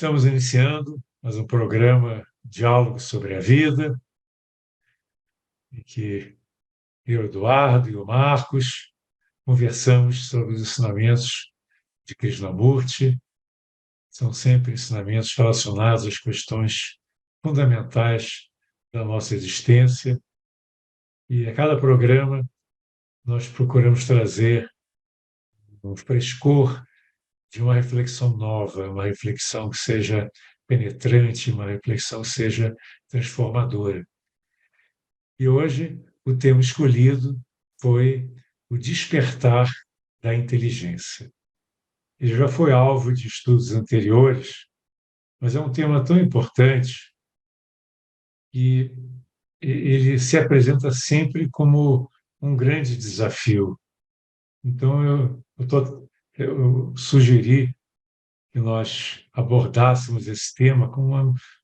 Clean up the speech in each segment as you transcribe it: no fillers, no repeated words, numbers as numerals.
Estamos iniciando mais um programa Diálogo sobre a Vida, em que eu, Eduardo e o Marcos conversamos sobre os ensinamentos de Krishnamurti. São sempre ensinamentos relacionados às questões fundamentais da nossa existência. E a cada programa nós procuramos trazer um frescor de uma reflexão nova, uma reflexão que seja penetrante, uma reflexão que seja transformadora. E hoje o tema escolhido foi o despertar da inteligência. Ele já foi alvo de estudos anteriores, mas é um tema tão importante que ele se apresenta sempre como um grande desafio. Então, eu sugeri que nós abordássemos esse tema com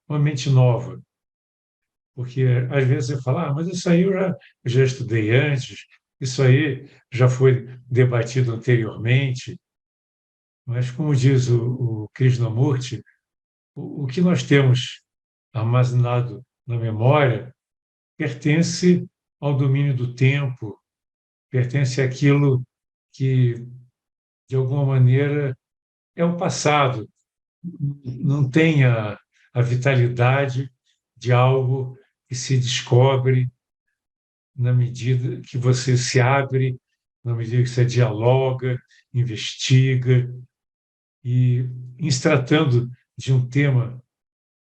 uma mente nova, porque às vezes você fala, mas isso aí eu já estudei antes, isso aí já foi debatido anteriormente, mas como diz o Krishnamurti, o que nós temos armazenado na memória pertence ao domínio do tempo, pertence àquilo que, de alguma maneira, é o passado, não tem a vitalidade de algo que se descobre na medida que você se abre, na medida que você dialoga, investiga. E, em se tratando de um tema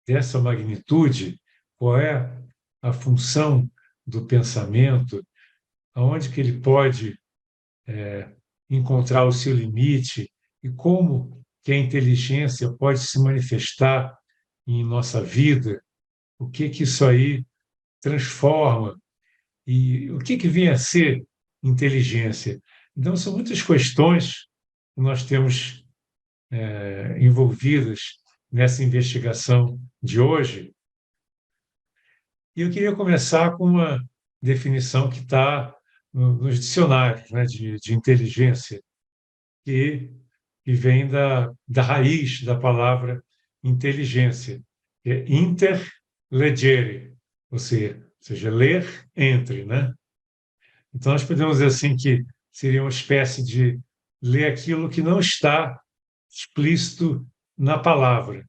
dessa magnitude, qual é a função do pensamento, aonde que ele pode encontrar o seu limite e como que a inteligência pode se manifestar em nossa vida, o que que isso aí transforma e o que que vem a ser inteligência. Então, são muitas questões que nós temos envolvidas nessa investigação de hoje. E eu queria começar com uma definição que está nos dicionários, né, de inteligência, que vem da raiz da palavra inteligência, que é interlegere, ou seja, ler entre, né? Então, nós podemos dizer assim que seria uma espécie de ler aquilo que não está explícito na palavra,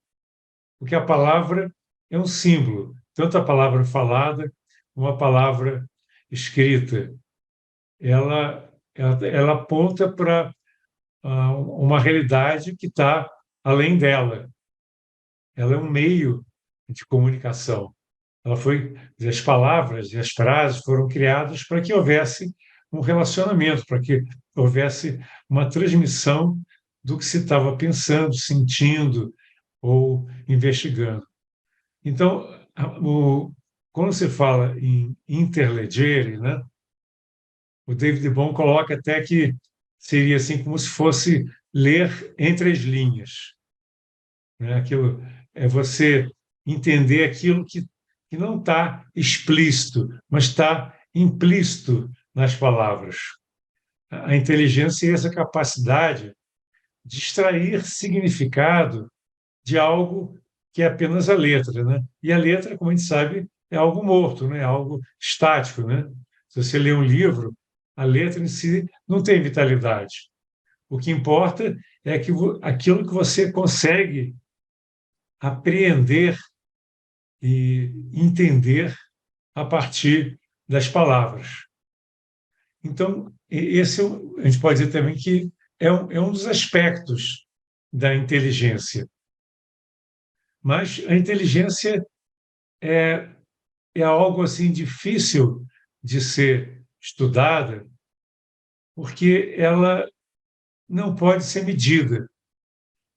porque a palavra é um símbolo, tanto a palavra falada como a palavra escrita. Ela aponta para uma realidade que está além dela. Ela é um meio de comunicação. As palavras e as frases foram criadas para que houvesse um relacionamento, para que houvesse uma transmissão do que se estava pensando, sentindo ou investigando. Então, quando se fala em interlegere, né, o David Bohm coloca até que seria assim como se fosse ler entre as linhas, né? Aquilo é você entender aquilo que não está explícito, mas está implícito nas palavras. A inteligência é essa capacidade de extrair significado de algo que é apenas a letra, né? E a letra, como a gente sabe, é algo morto, né? É algo estático, né? Se você lê um livro, a letra em si não tem vitalidade. O que importa é aquilo que você consegue apreender e entender a partir das palavras. Então, esse a gente pode dizer também que é um dos aspectos da inteligência. Mas a inteligência é algo assim difícil de ser estudada, porque ela não pode ser medida,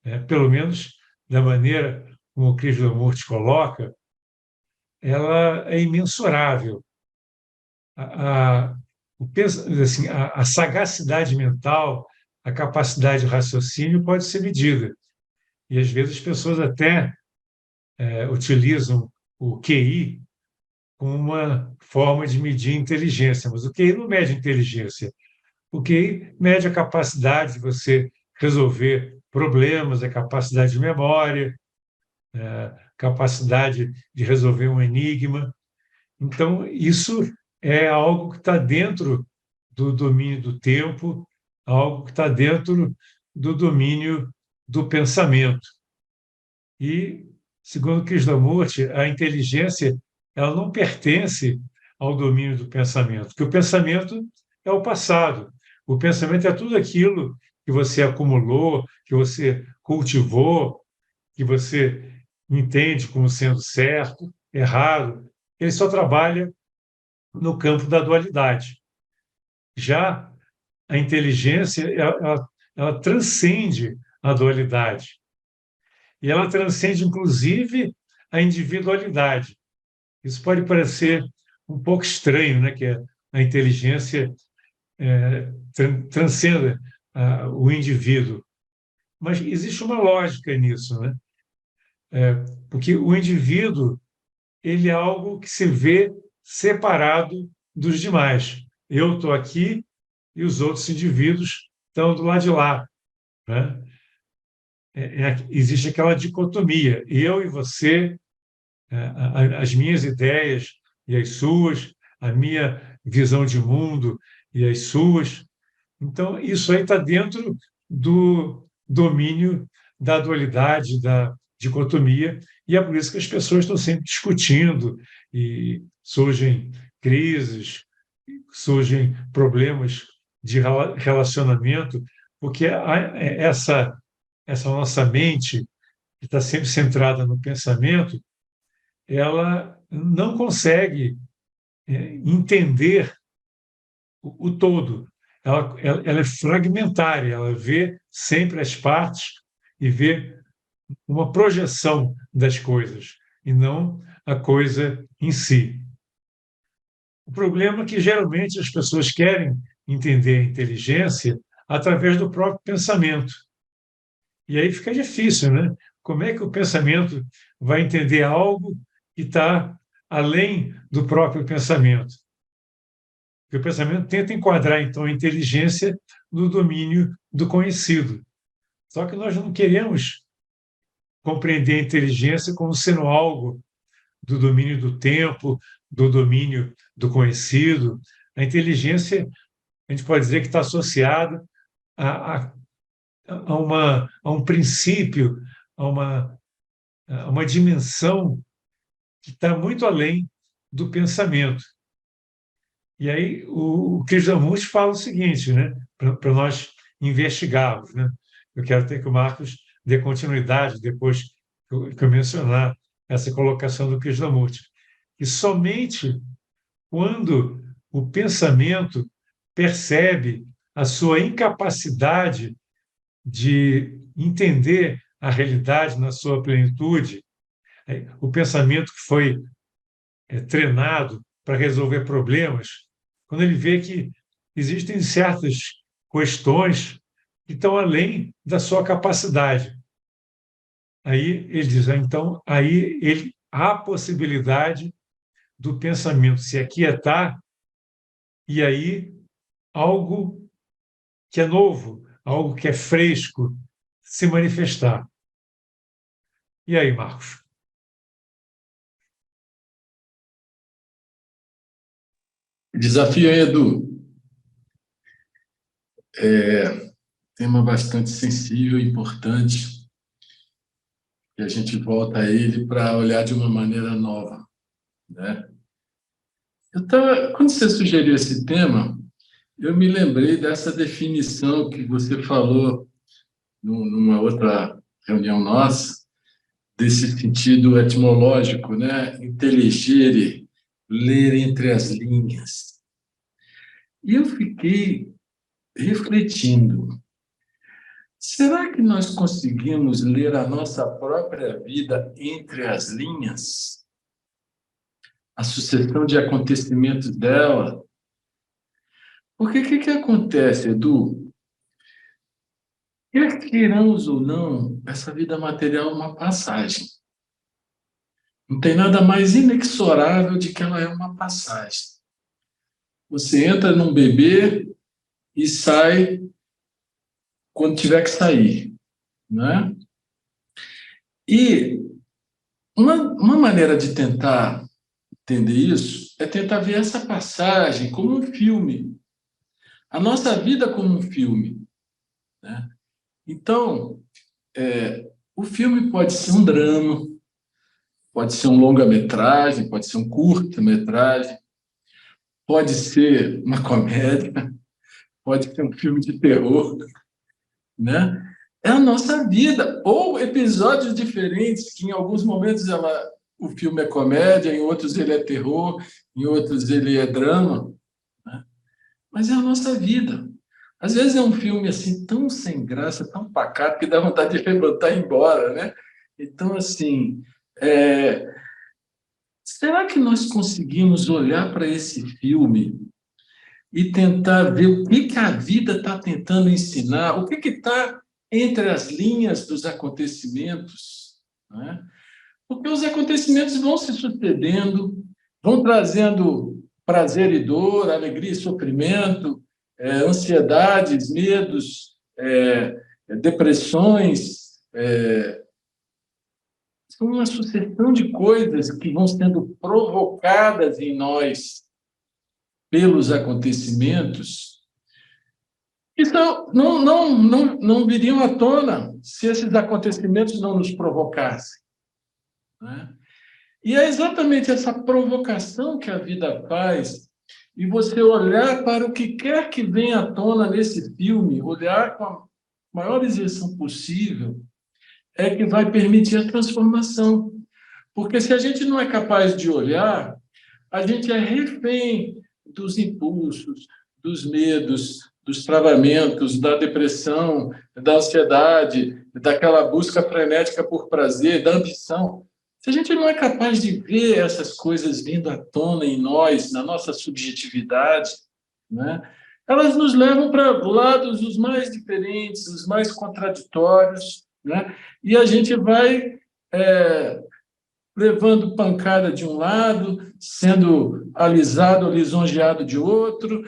né? Pelo menos da maneira como o Krishnamurti coloca, ela é imensurável. A, assim, a sagacidade mental, a capacidade de raciocínio pode ser medida. E, às vezes, as pessoas até utilizam o QI como uma forma de medir inteligência, mas o QI não mede inteligência. O QI mede a capacidade de você resolver problemas, a capacidade de memória, capacidade de resolver um enigma. Então, isso é algo que está dentro do domínio do tempo, algo que está dentro do domínio do pensamento. E, segundo Krishnamurti, a inteligência ela não pertence ao domínio do pensamento, porque o pensamento é o passado. O pensamento é tudo aquilo que você acumulou, que você cultivou, que você entende como sendo certo, errado. Ele só trabalha no campo da dualidade. Já a inteligência, ela transcende a dualidade. E ela transcende, inclusive, a individualidade. Isso pode parecer um pouco estranho, né? Que a inteligência transcenda o indivíduo. Mas existe uma lógica nisso, né? Porque o indivíduo ele é algo que se vê separado dos demais. Eu estou aqui e os outros indivíduos estão do lado de lá, né? Existe aquela dicotomia, eu e você, as minhas ideias e as suas, a minha visão de mundo e as suas. Então, isso aí está dentro do domínio da dualidade, da dicotomia, e é por isso que as pessoas estão sempre discutindo e surgem crises, surgem problemas de relacionamento, porque essa nossa mente, que está sempre centrada no pensamento, ela não consegue entender o todo. Ela é fragmentária, ela vê sempre as partes e vê uma projeção das coisas, e não a coisa em si. O problema é que, geralmente, as pessoas querem entender a inteligência através do próprio pensamento. E aí fica difícil, né? Como é que o pensamento vai entender algo que está além do próprio pensamento? Porque o pensamento tenta enquadrar, então, a inteligência no domínio do conhecido. Só que nós não queremos compreender a inteligência como sendo algo do domínio do tempo, do domínio do conhecido. A inteligência, a gente pode dizer que está associada a, a, a um princípio, a uma dimensão que está muito além do pensamento. E aí o Krishnamurti fala o seguinte, né, para nós investigarmos. Né? Eu quero ter que o Marcos dê continuidade depois que eu mencionar essa colocação do Krishnamurti. E somente quando o pensamento percebe a sua incapacidade de entender a realidade na sua plenitude, o pensamento que foi treinado para resolver problemas, quando ele vê que existem certas questões que estão além da sua capacidade. Aí ele diz, então, há a possibilidade do pensamento se aquietar e aí algo que é novo, algo que é fresco, se manifestar. E aí, Marcos? Desafio, hein, Edu? Tema bastante sensível e importante, e a gente volta a ele para olhar de uma maneira nova, né? Quando você sugeriu esse tema, eu me lembrei dessa definição que você falou numa outra reunião nossa, desse sentido etimológico, né? Inteligere, ler entre as linhas. E eu fiquei refletindo. Será que nós conseguimos ler a nossa própria vida entre as linhas? A sucessão de acontecimentos dela? Porque o que acontece, Edu? Quer queiramos ou não, essa vida material é uma passagem. Não tem nada mais inexorável de que ela é uma passagem. Você entra num bebê e sai quando tiver que sair, né? E Uma maneira de tentar entender isso é tentar ver essa passagem como um filme, a nossa vida como um filme, né? Então, o filme pode ser um drama, pode ser um longa-metragem, pode ser um curta-metragem, pode ser uma comédia, pode ser um filme de terror, né? É a nossa vida, ou episódios diferentes, que em alguns momentos o filme é comédia, em outros ele é terror, em outros ele é drama, né? Mas é a nossa vida. Às vezes é um filme assim tão sem graça, tão pacato, que dá vontade de levantar e ir embora, né? Então, assim, será que nós conseguimos olhar para esse filme e tentar ver o que a vida está tentando ensinar, o que está entre as linhas dos acontecimentos, né? Porque os acontecimentos vão se sucedendo, vão trazendo prazer e dor, alegria e sofrimento, ansiedades, medos, depressões, são uma sucessão de coisas que vão sendo provocadas em nós pelos acontecimentos. Então, não viriam à tona se esses acontecimentos não nos provocassem, né? E é exatamente essa provocação que a vida faz, e você olhar para o que quer que venha à tona nesse filme, olhar com a maior isenção possível, é que vai permitir a transformação. Porque se a gente não é capaz de olhar, a gente é refém dos impulsos, dos medos, dos travamentos, da depressão, da ansiedade, daquela busca frenética por prazer, da ambição. Se a gente não é capaz de ver essas coisas vindo à tona em nós, na nossa subjetividade, né, elas nos levam para lados os mais diferentes, os mais contraditórios, né, e a gente vai levando pancada de um lado, sendo alisado, lisonjeado de outro,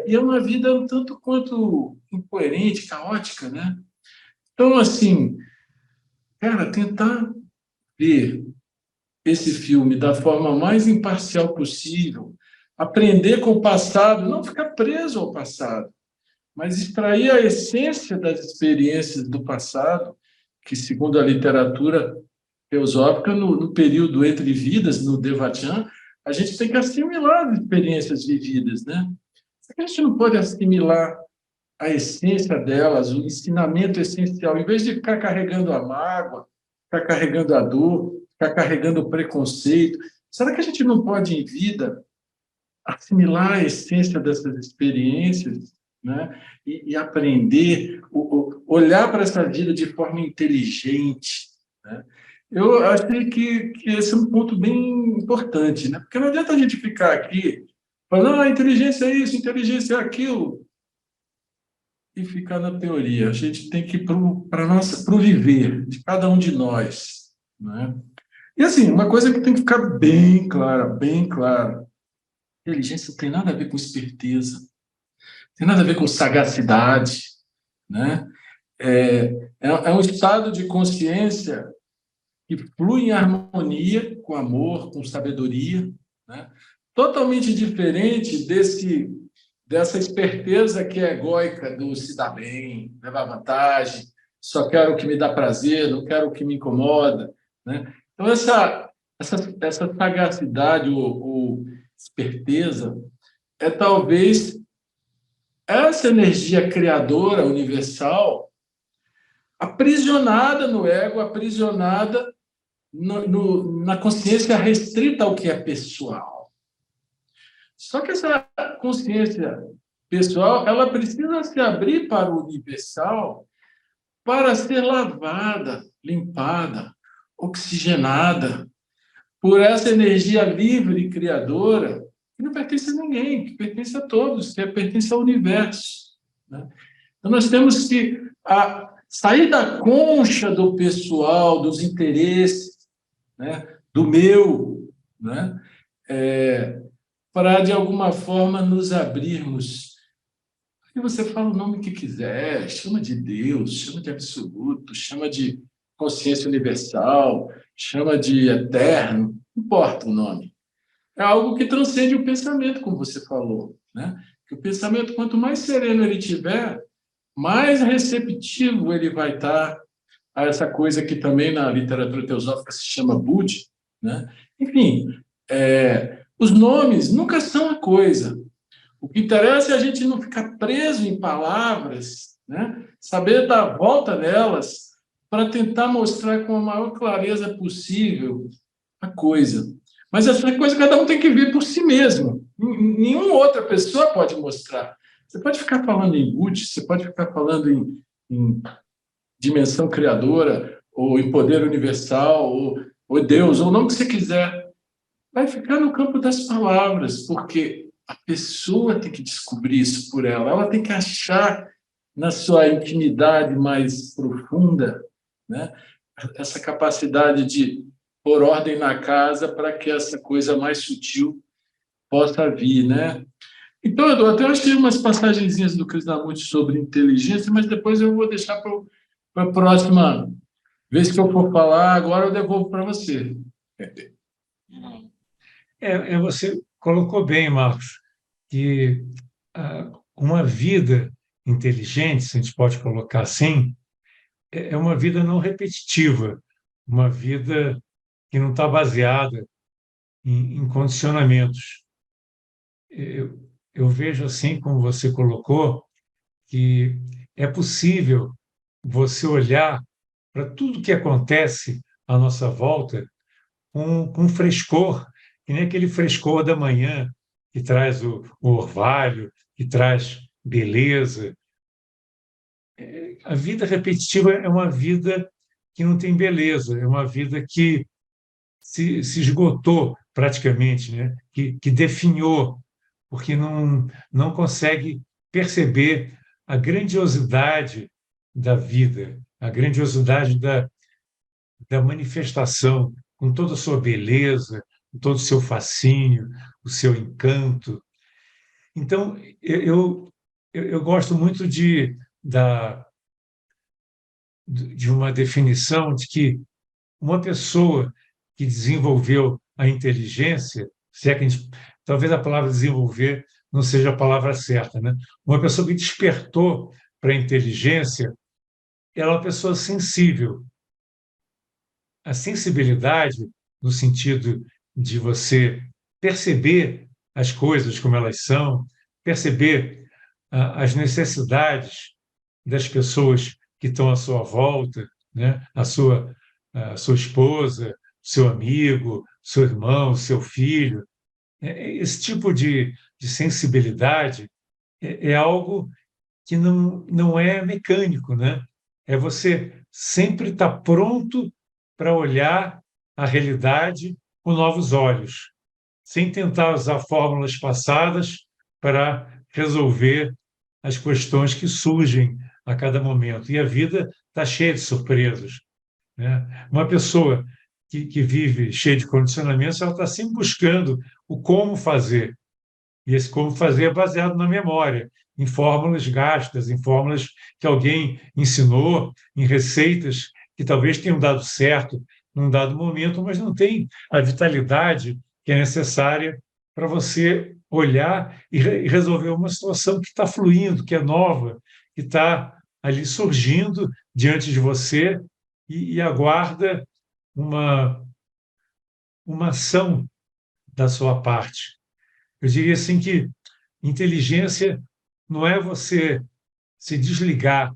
e é uma vida um tanto quanto incoerente, caótica, né? Então, assim, cara, tentar ver esse filme da forma mais imparcial possível, aprender com o passado, não ficar preso ao passado, mas extrair a essência das experiências do passado, que, segundo a literatura teosófica, no período entre vidas, no Devachan, a gente tem que assimilar as experiências vividas, né? Só que a gente não pode assimilar a essência delas, o ensinamento essencial, em vez de ficar carregando a mágoa, ficar carregando a dor, ficar carregando o preconceito. Será que a gente não pode, em vida, assimilar a essência dessas experiências, né? E aprender, olhar para essa vida de forma inteligente, né? Eu acho que esse é um ponto bem importante, né? Porque não adianta a gente ficar aqui falando, inteligência é isso, inteligência é aquilo, e ficar na teoria. A gente tem que ir para o viver de cada um de nós, né? E assim, uma coisa que tem que ficar bem clara, bem clara: inteligência não tem nada a ver com esperteza, tem nada a ver com sagacidade, né? É um estado de consciência que flui em harmonia com amor, com sabedoria, né? Totalmente diferente dessa esperteza que é egóica do se dar bem, levar vantagem, só quero o que me dá prazer, não quero o que me incomoda, né? Então, essa sagacidade ou esperteza é talvez essa energia criadora universal aprisionada no ego, aprisionada na consciência restrita ao que é pessoal. Só que essa consciência pessoal, ela precisa se abrir para o universal para ser lavada, limpada, oxigenada por essa energia livre e criadora que não pertence a ninguém, que pertence a todos, que pertence ao universo, né? Então, nós temos que sair da concha do pessoal, dos interesses, né, do meu, né, para, de alguma forma, nos abrirmos. E você fala o nome que quiser, chama de Deus, chama de absoluto, chama de consciência universal, chama de eterno, não importa o nome. É algo que transcende o pensamento, como você falou, né? Que o pensamento, quanto mais sereno ele tiver, mais receptivo ele vai estar a essa coisa que também na literatura teosófica se chama Budi, né? Enfim, os nomes nunca são a coisa. O que interessa é a gente não ficar preso em palavras, né? Saber dar a volta nelas para tentar mostrar com a maior clareza possível a coisa. Mas essa coisa cada um tem que ver por si mesmo. Nenhuma outra pessoa pode mostrar. Você pode ficar falando em Budi, você pode ficar falando em dimensão criadora, ou em poder universal, ou Deus, ou o nome que você quiser. Vai ficar no campo das palavras, porque a pessoa tem que descobrir isso por ela. Ela tem que achar na sua intimidade mais profunda, né, essa capacidade de pôr ordem na casa para que essa coisa mais sutil possa vir, né? Então, Eduardo, eu achei umas passagenzinhas do Krishnamurti sobre inteligência, mas depois eu vou deixar para a próxima vez que eu for falar, agora eu devolvo para você. Você colocou bem, Marcos, que uma vida inteligente, se a gente pode colocar assim, é uma vida não repetitiva, uma vida que não está baseada em condicionamentos. Eu vejo assim, como você colocou, que é possível você olhar para tudo que acontece à nossa volta com frescor, que nem aquele frescor da manhã que traz o orvalho, que traz beleza. A vida repetitiva é uma vida que não tem beleza, é uma vida que se esgotou praticamente, né? Que definhou, porque não consegue perceber a grandiosidade da vida, a grandiosidade da manifestação, com toda a sua beleza, com todo o seu fascínio, o seu encanto. Então, eu gosto muito de uma definição de que uma pessoa que desenvolveu a inteligência, se é que talvez a palavra desenvolver não seja a palavra certa, né? Uma pessoa que despertou para a inteligência, ela é uma pessoa sensível. A sensibilidade, no sentido de você perceber as coisas como elas são, perceber as necessidades das pessoas que estão à sua volta, né? A sua esposa, seu amigo, seu irmão, seu filho. Esse tipo de sensibilidade é algo que não é mecânico, né? É você sempre estar pronto para olhar a realidade com novos olhos, sem tentar usar fórmulas passadas para resolver as questões que surgem a cada momento. E a vida está cheia de surpresas, né? Uma pessoa que vive cheia de condicionamentos, ela está sempre buscando o como fazer. E esse como fazer é baseado na memória, em fórmulas gastas, em fórmulas que alguém ensinou, em receitas que talvez tenham dado certo num dado momento, mas não tem a vitalidade que é necessária para você olhar e resolver uma situação que está fluindo, que é nova, que está ali surgindo diante de você e aguarda uma ação da sua parte. Eu diria assim que inteligência não é você se desligar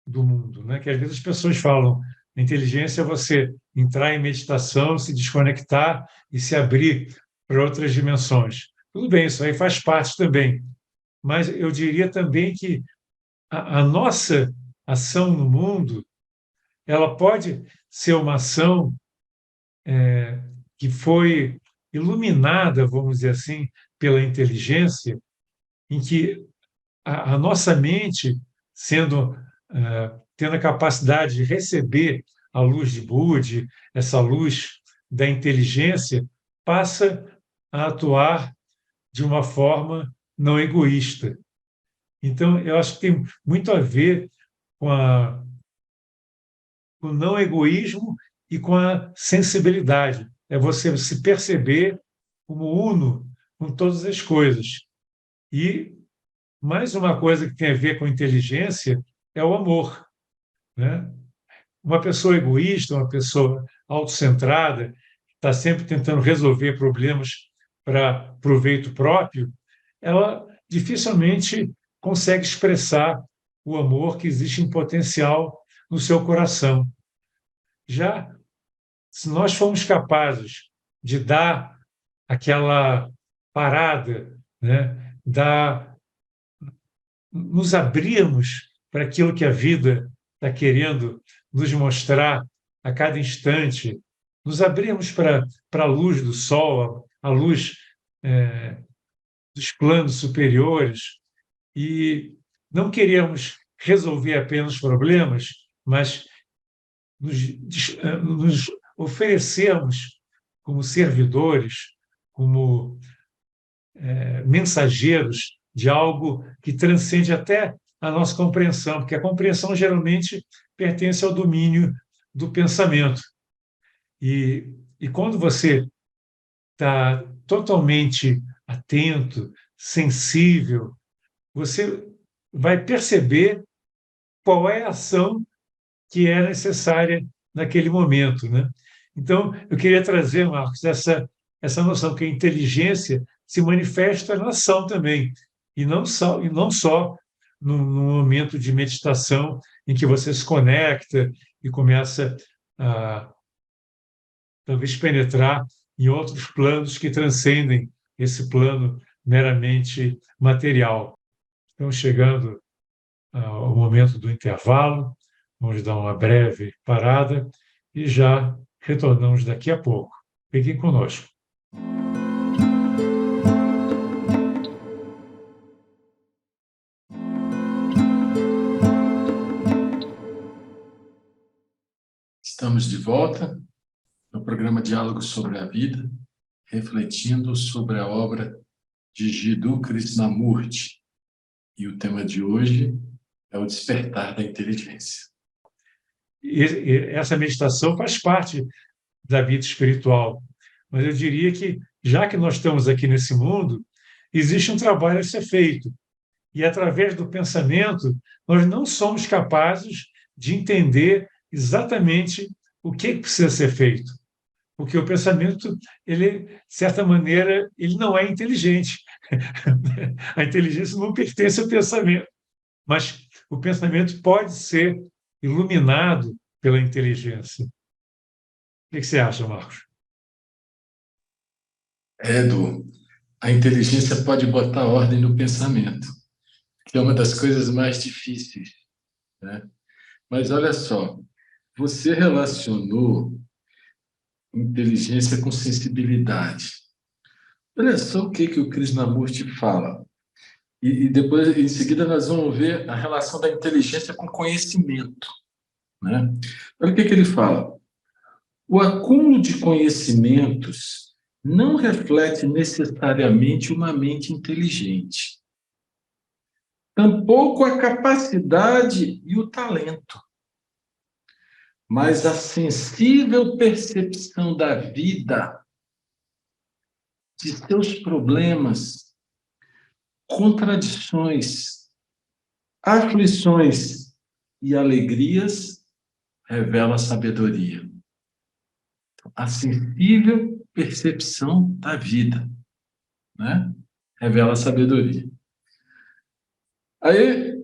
do mundo, né? Que às vezes as pessoas falam, a inteligência é você entrar em meditação, se desconectar e se abrir para outras dimensões. Tudo bem, isso aí faz parte também, mas eu diria também que a nossa ação no mundo, ela pode ser uma ação que foi iluminada, vamos dizer assim, pela inteligência, em que a nossa mente, tendo a capacidade de receber a luz de Budi, essa luz da inteligência, passa a atuar de uma forma não egoísta. Então, eu acho que tem muito a ver com o não egoísmo e com a sensibilidade. É você se perceber como uno com todas as coisas. E mais uma coisa que tem a ver com inteligência é o amor, né? Uma pessoa egoísta, uma pessoa autocentrada, está sempre tentando resolver problemas para proveito próprio, ela dificilmente consegue expressar o amor que existe em potencial no seu coração. Já se nós formos capazes de dar aquela parada, né, nos abrirmos para aquilo que a vida está querendo nos mostrar a cada instante, nos abrirmos para a luz do sol, a luz dos planos superiores, e não queremos resolver apenas problemas, mas nos oferecermos como servidores, como mensageiros de algo que transcende até a nossa compreensão, porque a compreensão geralmente pertence ao domínio do pensamento. E quando você está totalmente atento, sensível, você vai perceber qual é a ação que é necessária naquele momento, né? Então, eu queria trazer, Marcos, essa noção que a inteligência se manifesta na ação também, e não só num momento de meditação em que você se conecta e começa a talvez penetrar em outros planos que transcendem esse plano meramente material. Estamos chegando ao momento do intervalo, vamos dar uma breve parada e já retornamos daqui a pouco. Fiquem conosco. Estamos de volta no programa Diálogo sobre a Vida, refletindo sobre a obra de Jiddu Krishnamurti. E o tema de hoje é o despertar da inteligência. E essa meditação faz parte da vida espiritual, mas eu diria que, já que nós estamos aqui nesse mundo, existe um trabalho a ser feito. E, através do pensamento, nós não somos capazes de entender exatamente o que precisa ser feito. Porque o pensamento, ele, de certa maneira, ele não é inteligente. A inteligência não pertence ao pensamento, mas o pensamento pode ser iluminado pela inteligência. O que você acha, Marcos? Edu, a inteligência pode botar ordem no pensamento, que é uma das coisas mais difíceis, né? Mas olha só, você relacionou inteligência com sensibilidade. Olha só o que o Krishnamurti fala. E depois, em seguida, nós vamos ver a relação da inteligência com conhecimento, né? Olha o que ele fala. O acúmulo de conhecimentos não reflete necessariamente uma mente inteligente. Tampouco a capacidade e o talento. Mas a sensível percepção da vida, de seus problemas, contradições, aflições e alegrias, revela a sabedoria. A sensível percepção da vida, né? Revela a sabedoria. Aí,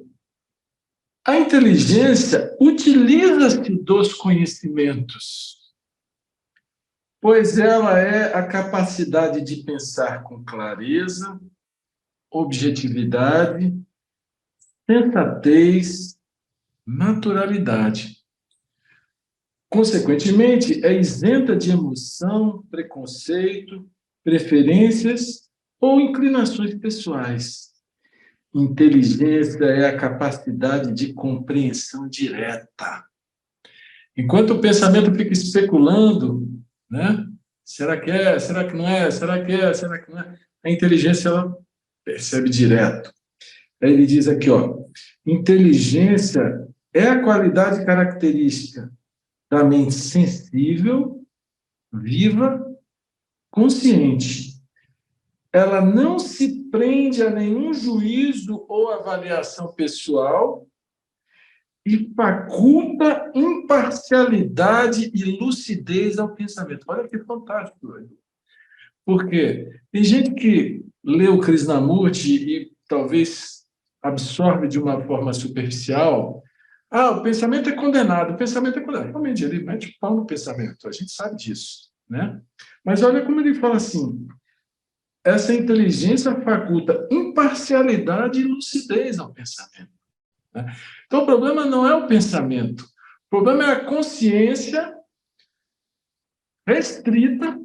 a inteligência utiliza-se dos conhecimentos, pois ela é a capacidade de pensar com clareza, objetividade, sensatez, naturalidade. Consequentemente, é isenta de emoção, preconceito, preferências ou inclinações pessoais. Inteligência é a capacidade de compreensão direta. Enquanto o pensamento fica especulando, né? Será que é? Será que não é? Será que é? Será que não é? A inteligência, ela percebe direto. Aí ele diz aqui, ó, inteligência é a qualidade característica da mente sensível, viva, consciente. Ela não se prende a nenhum juízo ou avaliação pessoal e faculta imparcialidade e lucidez ao pensamento. Olha que fantástico. Porque tem gente que lê o Krishnamurti e talvez absorve de uma forma superficial. O pensamento é condenado, o pensamento é condenado. Realmente, ele mete o pau no pensamento, a gente sabe disso, né? Mas olha como ele fala assim, essa inteligência faculta imparcialidade e lucidez ao pensamento, né? Então, o problema não é o pensamento, o problema é a consciência restrita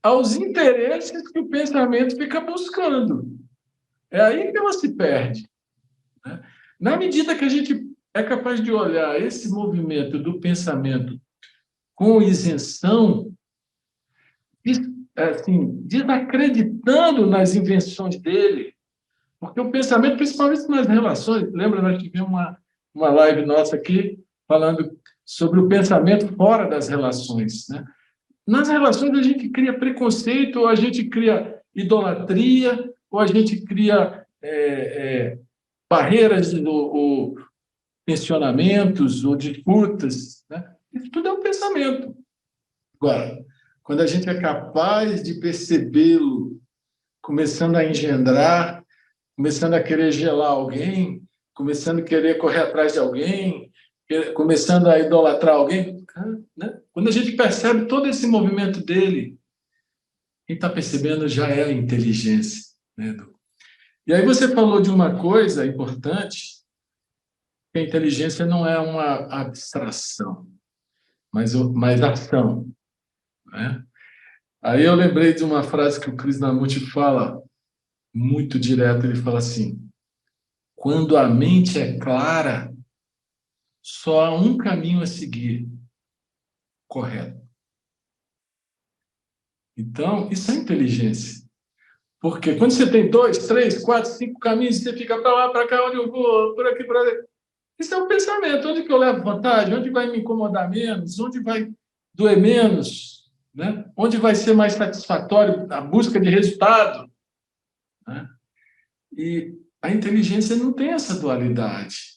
aos interesses que o pensamento fica buscando. É aí que ela se perde, né? Na medida que a gente é capaz de olhar esse movimento do pensamento com isenção, assim, desacreditando nas invenções dele, porque o pensamento, principalmente nas relações, lembra, nós tivemos uma live nossa aqui falando sobre o pensamento fora das relações, né? Nas relações a gente cria preconceito, ou a gente cria idolatria, ou a gente cria barreiras ou tensionamentos ou disputas, né? Isso tudo é um pensamento. Agora, quando a gente é capaz de percebê-lo começando a engendrar, começando a querer gelar alguém, começando a querer correr atrás de alguém, começando a idolatrar alguém, né? Quando a gente percebe todo esse movimento dele, quem está percebendo já é a inteligência, né, Edu? E aí você falou de uma coisa importante, que a inteligência não é uma abstração, mas ação, né? Aí eu lembrei de uma frase que o Krishnamurti fala muito direto, ele fala assim: quando a mente é clara, só há um caminho a seguir, correto. Então, isso é inteligência. Porque quando você tem 2, 3, 4, 5 caminhos, você fica para lá, para cá, onde eu vou, por aqui, por ali. Isso é um pensamento. Onde que eu levo vantagem? Onde vai me incomodar menos? Onde vai doer menos? Né? Onde vai ser mais satisfatório a busca de resultado? Né? E a inteligência não tem essa dualidade.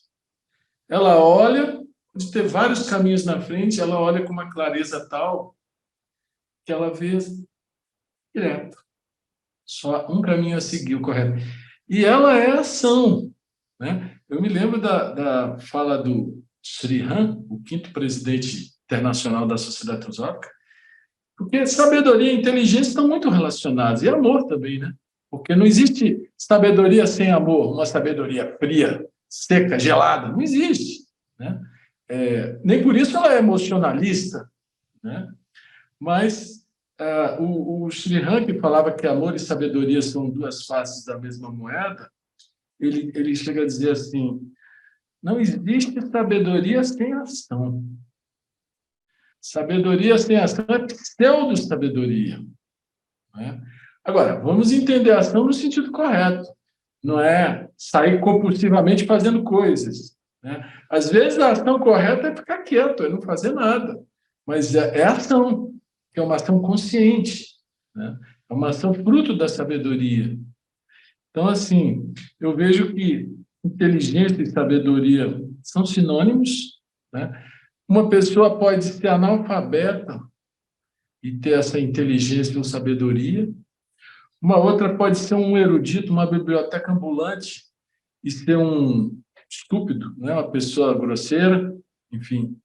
Ela olha, pode ter vários caminhos na frente, ela olha com uma clareza tal que ela vê direto. Só um caminho a seguir, o correto. E ela é ação, né? Eu me lembro da fala do Srihan, o quinto presidente internacional da Sociedade Teosófica, porque sabedoria e inteligência estão muito relacionadas, e amor também, né? Porque não existe sabedoria sem amor, uma sabedoria fria, seca, gelada, não existe, né? Nem por isso ela é emocionalista, né? Mas o Srihan, que falava que amor e sabedoria são duas faces da mesma moeda, ele chega a dizer assim: não existe sabedoria sem ação. Sabedoria sem ação é pseudo-sabedoria, né? Agora, vamos entender a ação no sentido correto. Não é sair compulsivamente fazendo coisas, né? Às vezes a ação correta é ficar quieto, é não fazer nada. Mas é ação, que é uma ação consciente, né? É uma ação fruto da sabedoria. Então, assim, eu vejo que inteligência e sabedoria são sinônimos, né? Uma pessoa pode ser analfabeta e ter essa inteligência ou sabedoria. Uma outra pode ser um erudito, uma biblioteca ambulante e ser um estúpido, né? Uma pessoa grosseira, enfim.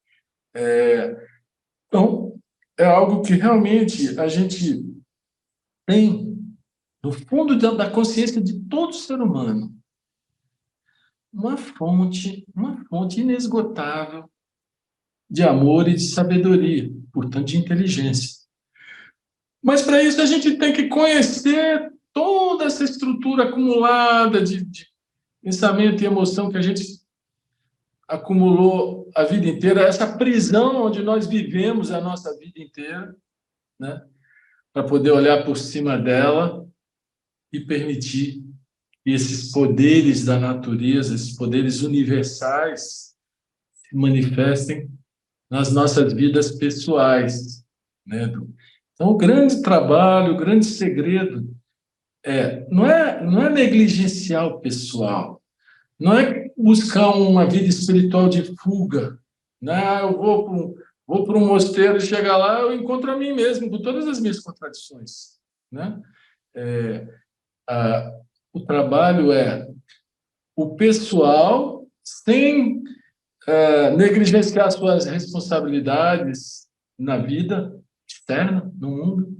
Então, é algo que realmente a gente tem no fundo da consciência de todo ser humano, uma fonte inesgotável de amor e de sabedoria, portanto, de inteligência. Mas, para isso, a gente tem que conhecer toda essa estrutura acumulada de pensamento e emoção que a gente acumulou a vida inteira, essa prisão onde nós vivemos a nossa vida inteira, né? Para poder olhar por cima dela e permitir que esses poderes da natureza, esses poderes universais, se manifestem nas nossas vidas pessoais, né, Edu? Então, o grande trabalho, o grande segredo não é negligenciar o pessoal, não é buscar uma vida espiritual de fuga, né? Eu vou para um mosteiro e chegar lá, eu encontro a mim mesmo, com todas as minhas contradições, né? É, a, o trabalho é o pessoal sem negligenciar suas responsabilidades na vida externa, no mundo,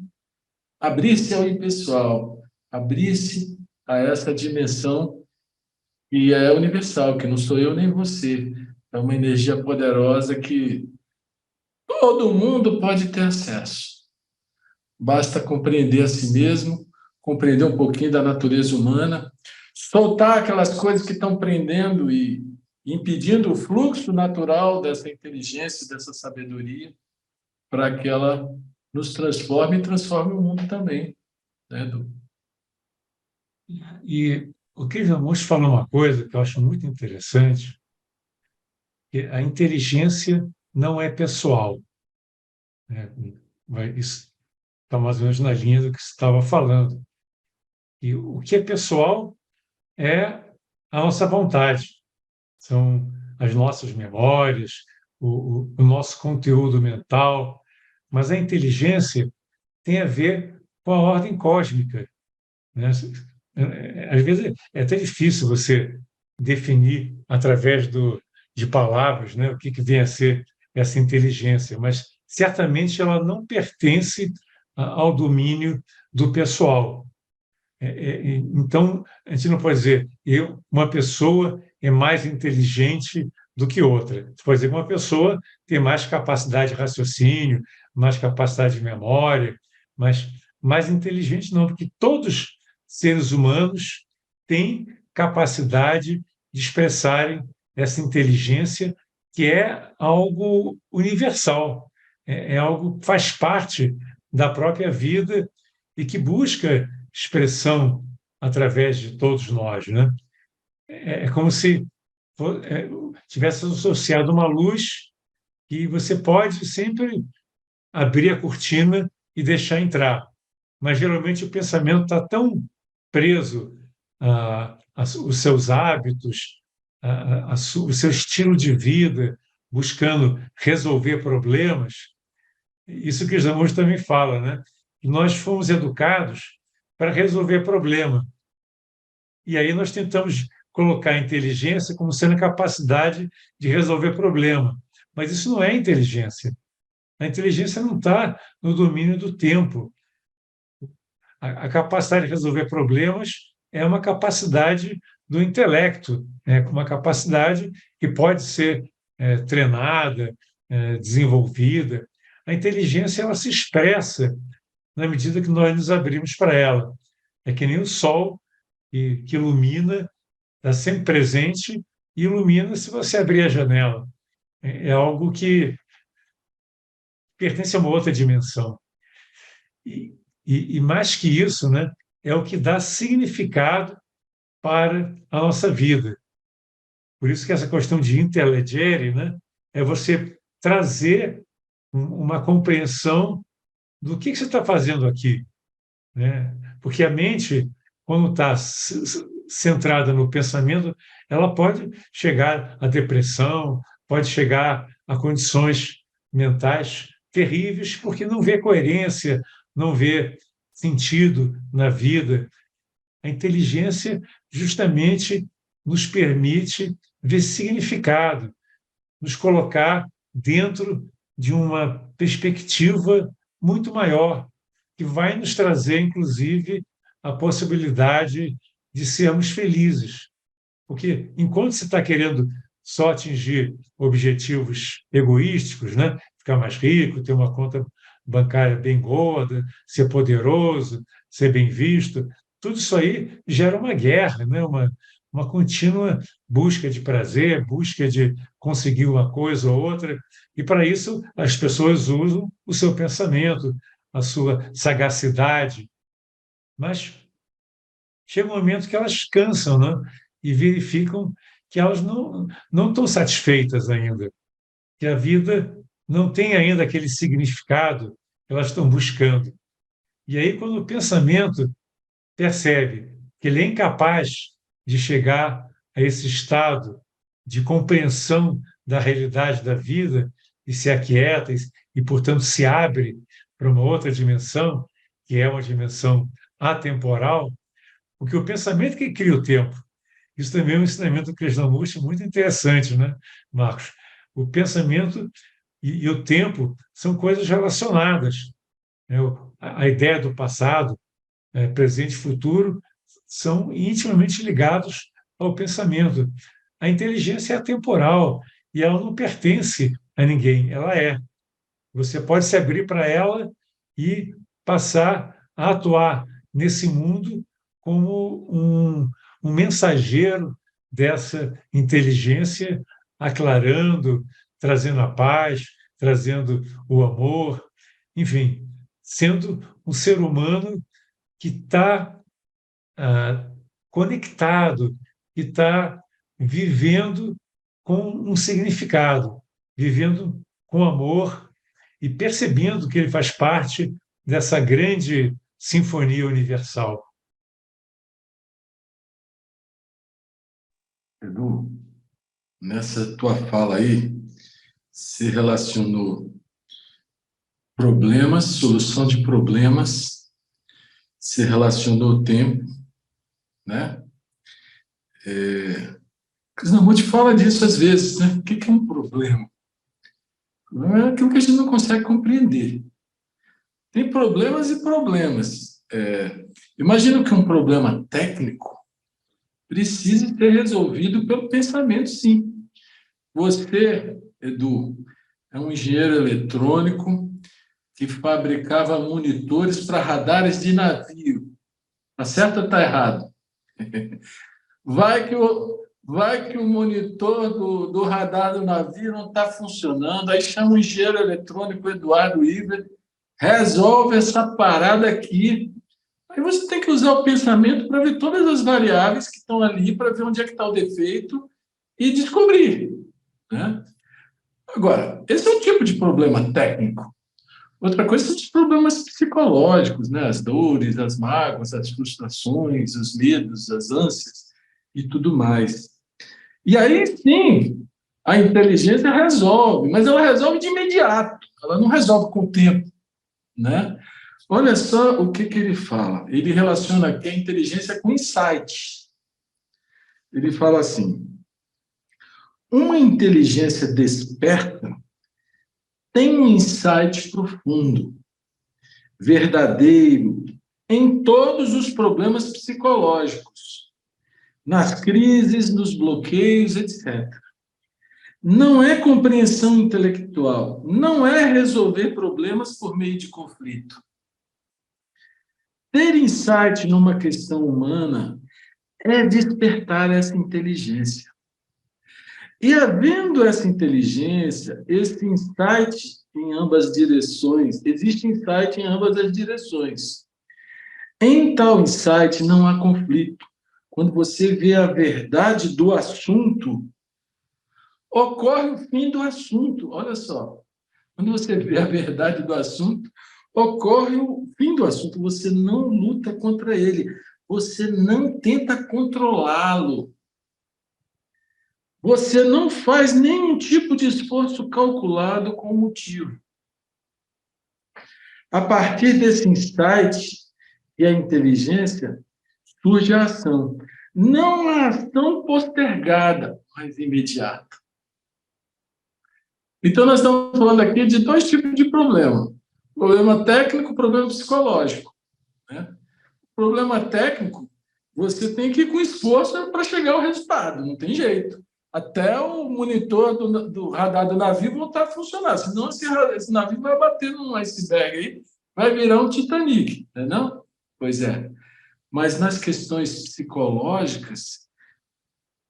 abrir-se ao impessoal, abrir-se a essa dimensão que é universal, que não sou eu nem você. É uma energia poderosa que todo mundo pode ter acesso. Basta compreender a si mesmo, compreender um pouquinho da natureza humana, soltar aquelas coisas que estão prendendo e impedindo o fluxo natural dessa inteligência, dessa sabedoria, para que ela nos transforme e transforme o mundo também, né, Edu? E o Krishnamurti fala uma coisa que eu acho muito interessante, que a inteligência não é pessoal, né? Isso está mais ou menos na linha do que você estava falando. E o que é pessoal é a nossa vontade, são as nossas memórias, o nosso conteúdo mental, mas a inteligência tem a ver com a ordem cósmica, né? Às vezes é até difícil você definir através de palavras, né, o que vem a ser essa inteligência, mas certamente ela não pertence ao domínio do pessoal. Então, a gente não pode dizer uma pessoa é mais inteligente do que outra. Você pode dizer que uma pessoa tem mais capacidade de raciocínio, mais capacidade de memória, mas mais inteligente não, porque todos seres humanos têm capacidade de expressarem essa inteligência, que é algo universal, é algo que faz parte da própria vida e que busca expressão através de todos nós, né? É como se tivesse associado uma luz que você pode sempre abrir a cortina e deixar entrar, mas geralmente o pensamento está tão preso os seus hábitos, o seu estilo de vida, buscando resolver problemas. Isso que Jamões também fala, né? Nós fomos educados para resolver problema. E aí nós tentamos colocar a inteligência como sendo a capacidade de resolver problema. Mas isso não é inteligência. A inteligência não está no domínio do tempo. A capacidade de resolver problemas é uma capacidade do intelecto, uma capacidade que pode ser treinada, desenvolvida. A inteligência ela se expressa na medida que nós nos abrimos para ela. É que nem o sol que ilumina, está sempre presente e ilumina se você abrir a janela. É algo que pertence a uma outra dimensão. E mais que isso, né, é o que dá significado para a nossa vida. Por isso que essa questão de intellegere, né, é você trazer uma compreensão do que você está fazendo aqui, né? Porque a mente, quando está centrada no pensamento, ela pode chegar à depressão, pode chegar a condições mentais terríveis, porque não vê coerência, não vê sentido na vida. A inteligência justamente nos permite ver significado, nos colocar dentro de uma perspectiva muito maior, que vai nos trazer, inclusive, a possibilidade de sermos felizes. Porque enquanto você está querendo só atingir objetivos egoísticos, né? Ficar mais rico, ter uma conta bancária bem gorda, ser poderoso, ser bem visto, tudo isso aí gera uma guerra, né? Uma contínua busca de prazer, busca de conseguir uma coisa ou outra, e para isso as pessoas usam o seu pensamento, a sua sagacidade, mas chega um momento que elas cansam, né? E verificam que elas não estão satisfeitas ainda, que a vida não têm ainda aquele significado que elas estão buscando. E aí, quando o pensamento percebe que ele é incapaz de chegar a esse estado de compreensão da realidade da vida e se aquieta e, portanto, se abre para uma outra dimensão, que é uma dimensão atemporal, porque o pensamento que cria o tempo. Isso também é um ensinamento do Krishnamurti muito interessante, né, Marcos? O pensamento e o tempo são coisas relacionadas, né? A ideia do passado, presente e futuro são intimamente ligados ao pensamento. A inteligência é atemporal e ela não pertence a ninguém, ela é. Você pode se abrir para ela e passar a atuar nesse mundo como um mensageiro dessa inteligência, aclarando, trazendo a paz, trazendo o amor, enfim, sendo um ser humano que está conectado, que está vivendo com um significado, vivendo com amor e percebendo que ele faz parte dessa grande sinfonia universal. Edu, nessa tua fala aí, se relacionou problemas, solução de problemas, se relacionou o tempo, né? Krishnamurti fala disso às vezes, né? O que é um problema? O problema é aquilo que a gente não consegue compreender. Tem problemas e problemas. Imagino que um problema técnico precise ser resolvido pelo pensamento, sim. Você, Edu, é um engenheiro eletrônico que fabricava monitores para radares de navio. Está certo ou está errado? Vai que o monitor do radar do navio não está funcionando, aí chama o engenheiro eletrônico Eduardo Iver, resolve essa parada aqui. Aí você tem que usar o pensamento para ver todas as variáveis que estão ali, para ver onde é que está o defeito e descobrir, né? Agora, esse é um tipo de problema técnico. Outra coisa são os problemas psicológicos, né? As dores, as mágoas, as frustrações, os medos, as ânsias e tudo mais. E aí, sim, a inteligência resolve, mas ela resolve de imediato, ela não resolve com o tempo, né? Olha só o que ele fala. Ele relaciona aqui a inteligência com insight. Ele fala assim: uma inteligência desperta tem um insight profundo, verdadeiro, em todos os problemas psicológicos, nas crises, nos bloqueios, etc. Não é compreensão intelectual, não é resolver problemas por meio de conflito. Ter insight numa questão humana é despertar essa inteligência. E havendo essa inteligência, esse insight em ambas direções, existe insight em ambas as direções. Em tal insight não há conflito. Quando você vê a verdade do assunto, ocorre o fim do assunto. Olha só. Quando você vê a verdade do assunto, ocorre o fim do assunto. Você não luta contra ele. Você não tenta controlá-lo. Você não faz nenhum tipo de esforço calculado com motivo. A partir desse insight e a inteligência, surge a ação. Não a ação postergada, mas imediata. Então, nós estamos falando aqui de dois tipos de problema. Problema técnico, problema psicológico, né? Problema técnico, você tem que ir com esforço para chegar ao resultado, não tem jeito. Até o monitor do radar do navio voltar a funcionar, senão esse navio vai bater num iceberg aí, vai virar um Titanic, não? Pois é. Mas nas questões psicológicas,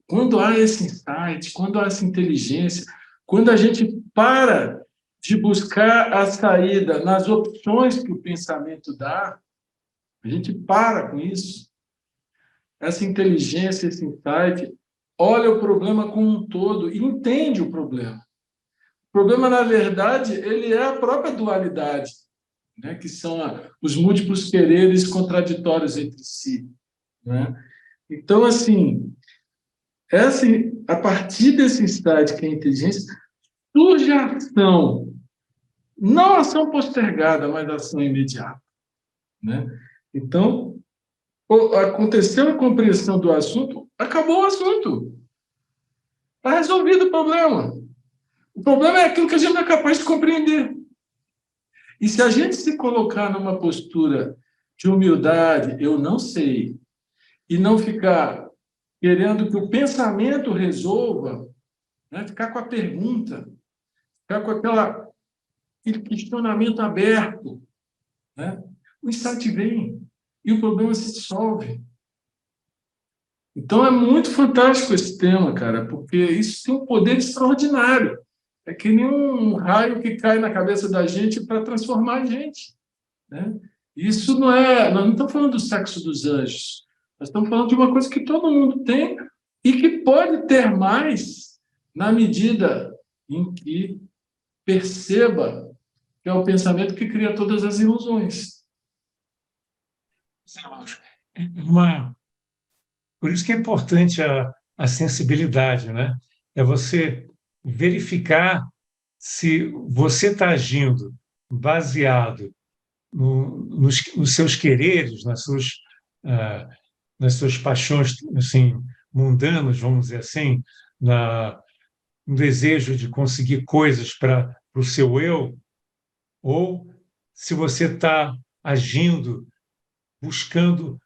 quando há esse insight, quando há essa inteligência, quando a gente para de buscar a saída nas opções que o pensamento dá, a gente para com isso. Essa inteligência, esse insight, olha o problema como um todo e entende o problema. problema, na verdade, ele é a própria dualidade, né? Que são os múltiplos quereres contraditórios entre si, né? Então, assim, a partir desse insight que é a inteligência, surge a ação, não a ação postergada, mas a ação imediata, né? Então, aconteceu a compreensão do assunto, acabou o assunto. Está resolvido o problema. O problema é aquilo que a gente não é capaz de compreender. E se a gente se colocar numa postura de humildade, eu não sei, e não ficar querendo que o pensamento resolva, né? Ficar com a pergunta, ficar com aquele questionamento aberto, né? O insight vem e o problema se dissolve. Então, é muito fantástico esse tema, cara, porque isso tem um poder extraordinário. É que nem um raio que cai na cabeça da gente para transformar a gente, né? Isso não é... Nós não estamos falando do sexo dos anjos. Nós estamos falando de uma coisa que todo mundo tem e que pode ter mais na medida em que perceba que é o pensamento que cria todas as ilusões. Por isso que é importante a sensibilidade, né? É você verificar se você está agindo baseado nos seus quereres, ah, nas suas paixões assim, mundanas, vamos dizer assim, no desejo de conseguir coisas para o seu eu, ou se você está agindo, buscando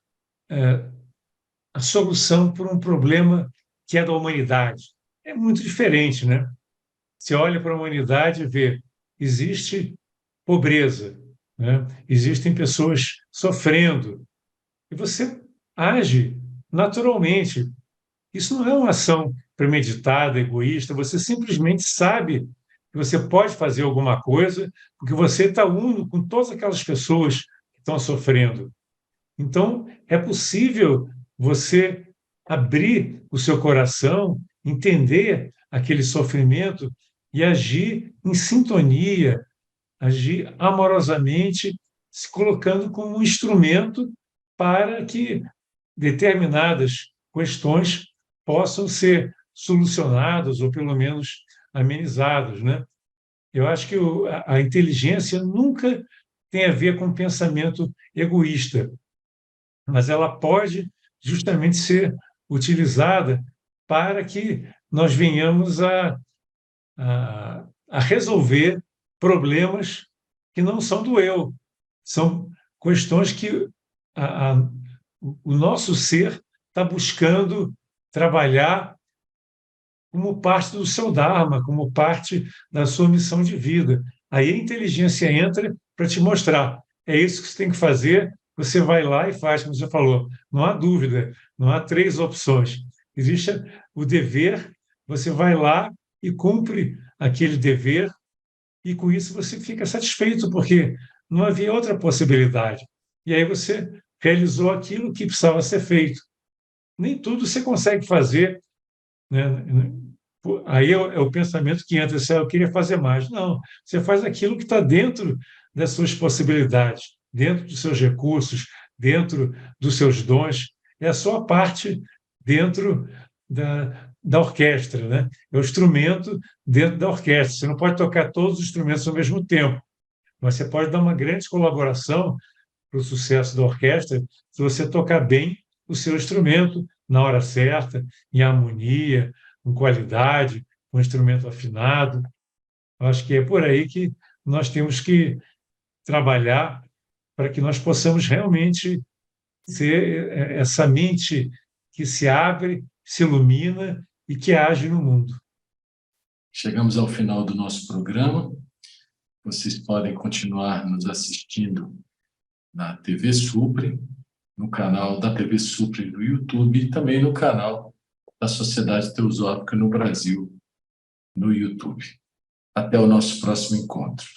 a solução para um problema que é da humanidade. É muito diferente, né? Você olha para a humanidade e vê, existe pobreza, né? Existem pessoas sofrendo, e você age naturalmente. Isso não é uma ação premeditada, egoísta, você simplesmente sabe que você pode fazer alguma coisa, porque você está uno com todas aquelas pessoas que estão sofrendo. Então, é possível você abrir o seu coração, entender aquele sofrimento e agir em sintonia, agir amorosamente, se colocando como um instrumento para que determinadas questões possam ser solucionadas ou, pelo menos, amenizadas, né? Eu acho que a inteligência nunca tem a ver com pensamento egoísta, mas ela pode justamente ser utilizada para que nós venhamos a resolver problemas que não são do eu, são questões que o nosso ser está buscando trabalhar como parte do seu Dharma, como parte da sua missão de vida. Aí a inteligência entra para te mostrar, é isso que você tem que fazer, você vai lá e faz, como você falou. Não há dúvida, não há três opções. Existe o dever, você vai lá e cumpre aquele dever, e com isso você fica satisfeito, porque não havia outra possibilidade. E aí você realizou aquilo que precisava ser feito. Nem tudo você consegue fazer, né? Aí é o pensamento que entra, se eu queria fazer mais. Não, você faz aquilo que está dentro das suas possibilidades, dentro dos seus recursos, dentro dos seus dons. É a sua parte dentro da orquestra, né? É o instrumento dentro da orquestra. Você não pode tocar todos os instrumentos ao mesmo tempo, mas você pode dar uma grande colaboração para o sucesso da orquestra se você tocar bem o seu instrumento na hora certa, em harmonia, com qualidade, com um instrumento afinado. Acho que é por aí que nós temos que trabalhar para que nós possamos realmente ser essa mente que se abre, se ilumina e que age no mundo. Chegamos ao final do nosso programa. Vocês podem continuar nos assistindo na TV Supre, no canal da TV Supre no YouTube e também no canal da Sociedade Teosófica no Brasil, no YouTube. Até o nosso próximo encontro.